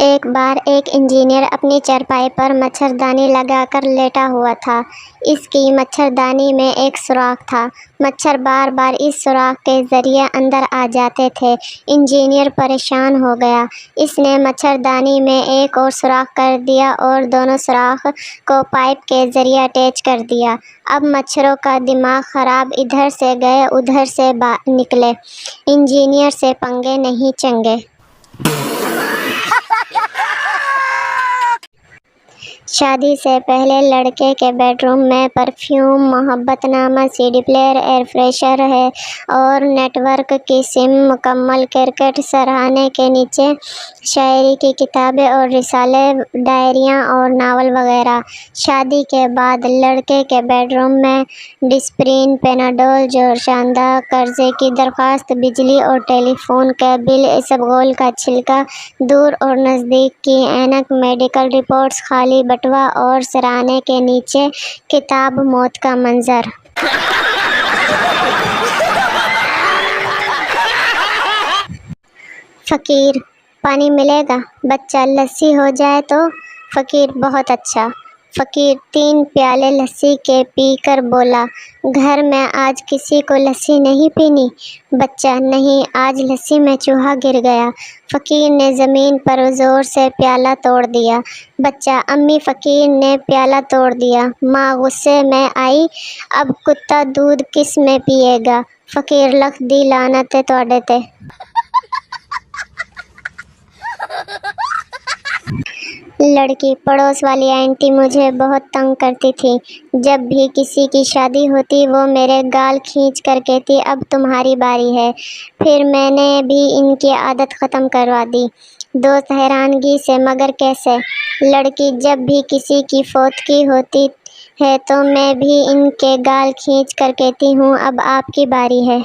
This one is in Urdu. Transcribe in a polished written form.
ایک بار ایک انجینئر اپنی چارپائی پر مچھردانی لگا کر لیٹا ہوا تھا۔ اس کی مچھردانی میں ایک سوراخ تھا۔ مچھر بار بار اس سوراخ کے ذریعے اندر آ جاتے تھے۔ انجینئر پریشان ہو گیا۔ اس نے مچھردانی میں ایک اور سوراخ کر دیا اور دونوں سوراخ کو پائپ کے ذریعے اٹیچ کر دیا۔ اب مچھروں کا دماغ خراب، ادھر سے گئے ادھر سے نکلے۔ انجینئر سے پنگے نہیں چنگے۔ شادی سے پہلے لڑکے کے بیڈ روم میں پرفیوم، محبت نامہ، C D player, air freshener ہے اور نیٹ ورک کی سم مکمل، کرکٹ سرہانے کے نیچے شاعری کی کتابیں اور رسالے، ڈائریاں اور ناول وغیرہ۔ شادی کے بعد لڑکے کے بیڈ روم میں ڈسپرین، پیناڈول، جوشاندہ، قرضے کی درخواست، بجلی اور ٹیلی فون کے بل، اسبغول کا چھلکا، دور اور نزدیک کی اینک، میڈیکل رپورٹس، خالی بٹوا اور سرہانے کے نیچے کتاب موت کا منظر۔ فقیر: پانی ملے گا؟ بچہ: لسی ہو جائے تو؟ فقیر: بہت اچھا۔ فقیر 3 پیالے لسی کے پی کر بولا: گھر میں آج کسی کو لسی نہیں پینی؟ بچہ: نہیں، آج لسی میں چوہا گر گیا۔ فقیر نے زمین پر زور سے پیالہ توڑ دیا۔ بچہ: امی، فقیر نے پیالہ توڑ دیا۔ ماں غصے میں آئی: اب کتا دودھ کس میں پیے گا؟ فقیر: لکھ دی لعنت تہاڈے تے۔ لڑکی: پڑوس والی آنٹی مجھے بہت تنگ کرتی تھی۔ جب بھی کسی کی شادی ہوتی وہ میرے گال کھینچ کر کہتی اب تمہاری باری ہے۔ پھر میں نے بھی ان کی عادت ختم کروا دی۔ دوست: حیرانگی سے مگر کیسے؟ لڑکی: جب بھی کسی کی فوتگی ہوتی ہے تو میں بھی ان کے گال کھینچ کر کہتی ہوں اب آپ کی باری ہے۔